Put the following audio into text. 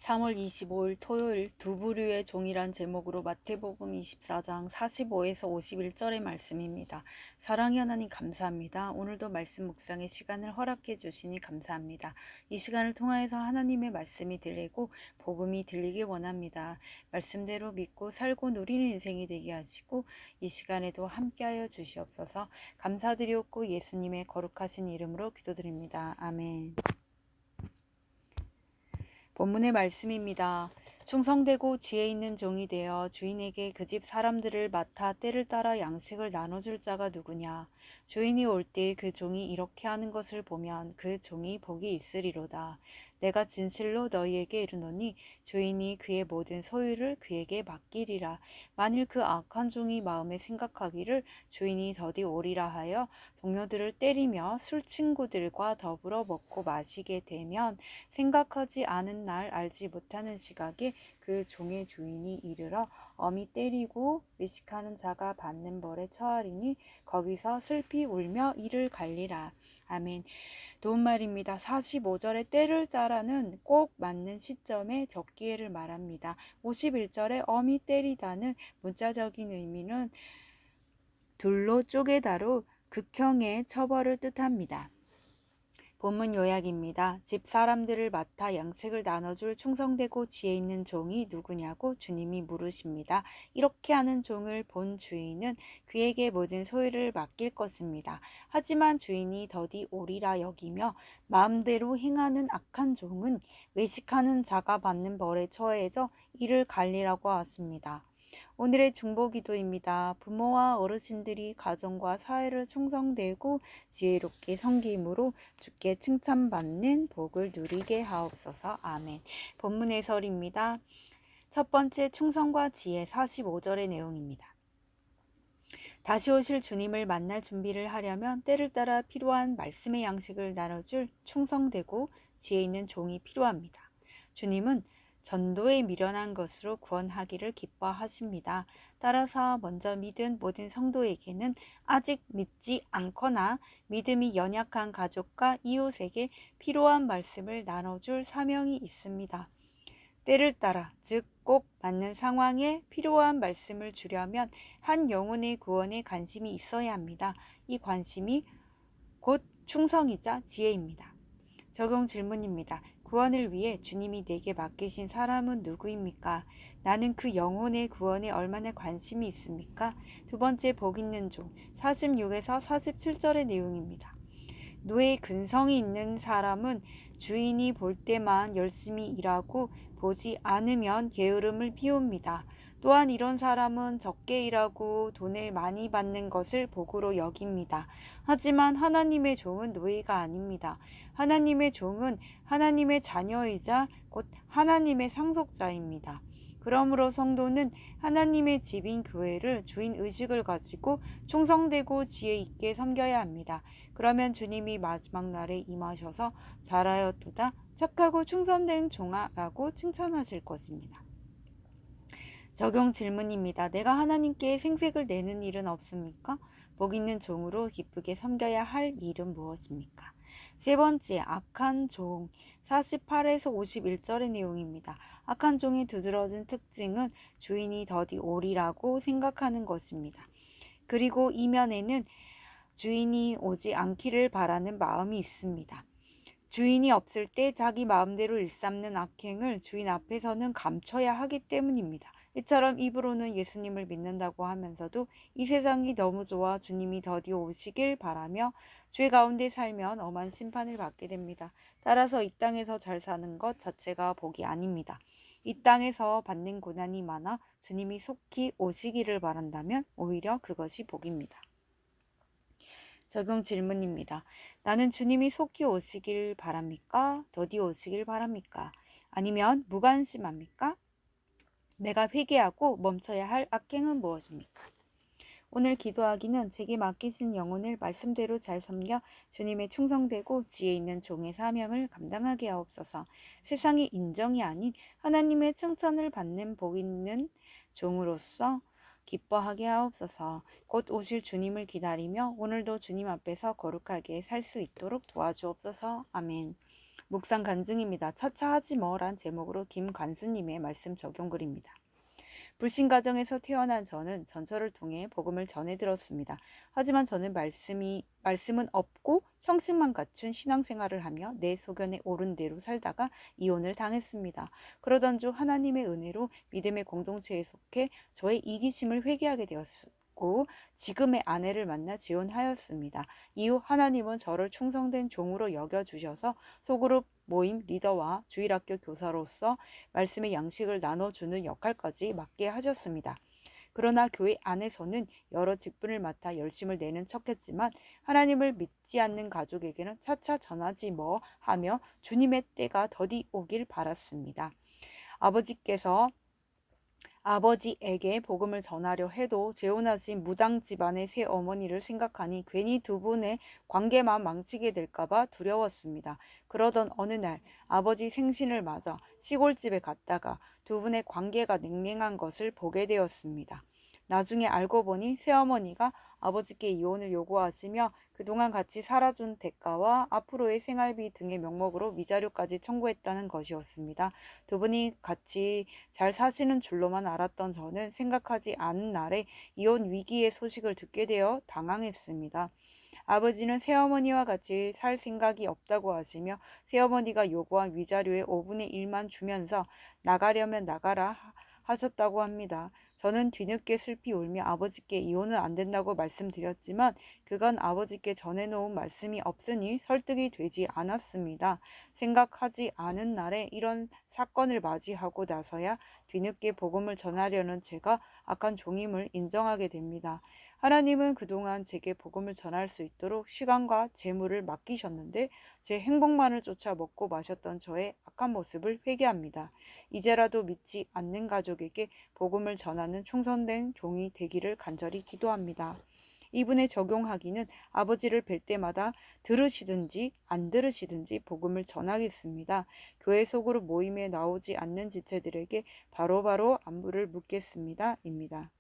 3월 25일 토요일 두 부류의 종이란 제목으로 마태복음 24장 45에서 51절의 말씀입니다. 사랑의 하나님 감사합니다. 오늘도 말씀 묵상의 시간을 허락해 주시니 감사합니다. 이 시간을 통하여서 하나님의 말씀이 들리고 복음이 들리길 원합니다. 말씀대로 믿고 살고 누리는 인생이 되게 하시고 이 시간에도 함께하여 주시옵소서. 감사드리옵고 예수님의 거룩하신 이름으로 기도드립니다. 아멘. 본문의 말씀입니다. 충성되고 지혜 있는 종이 되어 주인에게 그 집 사람들을 맡아 때를 따라 양식을 나눠줄 자가 누구냐. 주인이 올 때 그 종이 이렇게 하는 것을 보면 그 종이 복이 있으리로다. 내가 진실로 너희에게 이르노니 주인이 그의 모든 소유를 그에게 맡기리라. 만일 그 악한 종이 마음에 생각하기를 주인이 더디 오리라 하여 동료들을 때리며 술 친구들과 더불어 먹고 마시게 되면 생각하지 않은 날 알지 못하는 시각에 그 종의 주인이 이르러 엄히 때리고 외식하는 자가 받는 벌에 처하리니 거기서 슬피 울며 이를 갈리라. 아멘. 도움말입니다. 45절의 때를 따라는 꼭 맞는 시점에 적기회를 말합니다. 51절에 엄히 때리다는 문자적인 의미는 둘로 쪼개다로 극형의 처벌을 뜻합니다. 본문 요약입니다. 집 사람들을 맡아 양식을 나눠줄 충성되고 지혜 있는 종이 누구냐고 주님이 물으십니다. 이렇게 하는 종을 본 주인은 그에게 모든 소유를 맡길 것입니다. 하지만 주인이 더디 오리라 여기며 마음대로 행하는 악한 종은 외식하는 자가 받는 벌에 처해져 이를 갈리라고 하십니다. 오늘의 중보기도입니다. 부모와 어르신들이 가정과 사회를 충성되고 지혜롭게 섬김으로 주께 칭찬받는 복을 누리게 하옵소서. 아멘. 본문 해설입니다. 첫 번째, 충성과 지혜 45절의 내용입니다. 다시 오실 주님을 만날 준비를 하려면 때를 따라 필요한 말씀의 양식을 나눠줄 충성되고 지혜 있는 종이 필요합니다. 주님은 전도에 미련한 것으로 구원하기를 기뻐하십니다. 따라서 먼저 믿은 모든 성도에게는 아직 믿지 않거나 믿음이 연약한 가족과 이웃에게 필요한 말씀을 나눠줄 사명이 있습니다. 때를 따라, 즉 꼭 맞는 상황에 필요한 말씀을 주려면 한 영혼의 구원에 관심이 있어야 합니다. 이 관심이 곧 충성이자 지혜입니다. 적용 질문입니다. 구원을 위해 주님이 내게 맡기신 사람은 누구입니까? 나는 그 영혼의 구원에 얼마나 관심이 있습니까? 두 번째, 복 있는 종 46에서 47절의 내용입니다. 노예 근성이 있는 사람은 주인이 볼 때만 열심히 일하고 보지 않으면 게으름을 피웁니다. 또한 이런 사람은 적게 일하고 돈을 많이 받는 것을 복으로 여깁니다. 하지만 하나님의 종은 노예가 아닙니다. 하나님의 종은 하나님의 자녀이자 곧 하나님의 상속자입니다. 그러므로 성도는 하나님의 집인 교회를 주인 의식을 가지고 충성되고 지혜 있게 섬겨야 합니다. 그러면 주님이 마지막 날에 임하셔서 잘하였도다 착하고 충성된 종아라고 칭찬하실 것입니다. 적용 질문입니다. 내가 하나님께 생색을 내는 일은 없습니까? 복 있는 종으로 기쁘게 섬겨야 할 일은 무엇입니까? 세 번째, 악한 종 48에서 51절의 내용입니다. 악한 종의 두드러진 특징은 주인이 더디 오리라고 생각하는 것입니다. 그리고 이면에는 주인이 오지 않기를 바라는 마음이 있습니다. 주인이 없을 때 자기 마음대로 일삼는 악행을 주인 앞에서는 감춰야 하기 때문입니다. 이처럼 입으로는 예수님을 믿는다고 하면서도 이 세상이 너무 좋아 주님이 더디 오시길 바라며 죄 가운데 살면 엄한 심판을 받게 됩니다. 따라서 이 땅에서 잘 사는 것 자체가 복이 아닙니다. 이 땅에서 받는 고난이 많아 주님이 속히 오시기를 바란다면 오히려 그것이 복입니다. 적용 질문입니다. 나는 주님이 속히 오시길 바랍니까? 더디 오시길 바랍니까? 아니면 무관심합니까? 내가 회개하고 멈춰야 할 악행은 무엇입니까? 오늘 기도하기는 제게 맡기신 영혼을 말씀대로 잘 섬겨 주님의 충성되고 지혜 있는 종의 사명을 감당하게 하옵소서. 세상의 인정이 아닌 하나님의 칭찬을 받는 복 있는 종으로서 기뻐하게 하옵소서. 곧 오실 주님을 기다리며 오늘도 주님 앞에서 거룩하게 살 수 있도록 도와주옵소서. 아멘. 묵상 간증입니다. 차차 하지 뭐란 제목으로 김관수님의 말씀 적용글입니다. 불신 가정에서 태어난 저는 전철을 통해 복음을 전해 들었습니다. 하지만 저는 말씀은 없고 형식만 갖춘 신앙생활을 하며 내 소견에 옳은 대로 살다가 이혼을 당했습니다. 그러던 중 하나님의 은혜로 믿음의 공동체에 속해 저의 이기심을 회개하게 되었고 지금의 아내를 만나 재혼하였습니다. 이후 하나님은 저를 충성된 종으로 여겨주셔서 소그룹 모임 리더와 주일학교 교사로서 말씀의 양식을 나눠주는 역할까지 맡게 하셨습니다. 그러나 교회 안에서는 여러 직분을 맡아 열심을 내는 척했지만 하나님을 믿지 않는 가족에게는 차차 전하지 뭐 하며 주님의 때가 더디 오길 바랐습니다. 아버지에게 복음을 전하려 해도 재혼하신 무당 집안의 새 어머니를 생각하니 괜히 두 분의 관계만 망치게 될까봐 두려웠습니다. 그러던 어느 날 아버지 생신을 맞아 시골집에 갔다가 두 분의 관계가 냉랭한 것을 보게 되었습니다. 나중에 알고 보니 새어머니가 아버지께 이혼을 요구하시며 그동안 같이 살아준 대가와 앞으로의 생활비 등의 명목으로 위자료까지 청구했다는 것이었습니다. 두 분이 같이 잘 사시는 줄로만 알았던 저는 생각하지 않은 날에 이혼 위기의 소식을 듣게 되어 당황했습니다. 아버지는 새어머니와 같이 살 생각이 없다고 하시며 새어머니가 요구한 위자료의 5분의 1만 주면서 나가려면 나가라 하셨다고 합니다. 저는 뒤늦게 슬피 울며 아버지께 이혼은 안 된다고 말씀드렸지만 그건 아버지께 전해놓은 말씀이 없으니 설득이 되지 않았습니다. 생각하지 않은 날에 이런 사건을 맞이하고 나서야 뒤늦게 복음을 전하려는 제가 악한 종임을 인정하게 됩니다. 하나님은 그동안 제게 복음을 전할 수 있도록 시간과 재물을 맡기셨는데 제 행복만을 쫓아 먹고 마셨던 저의 악한 모습을 회개합니다. 이제라도 믿지 않는 가족에게 복음을 전하는 충성된 종이 되기를 간절히 기도합니다. 이분에 적용하기는 아버지를 뵐 때마다 들으시든지 안 들으시든지 복음을 전하겠습니다. 교회 속으로 모임에 나오지 않는 지체들에게 바로바로 안부를 묻겠습니다. 입니다.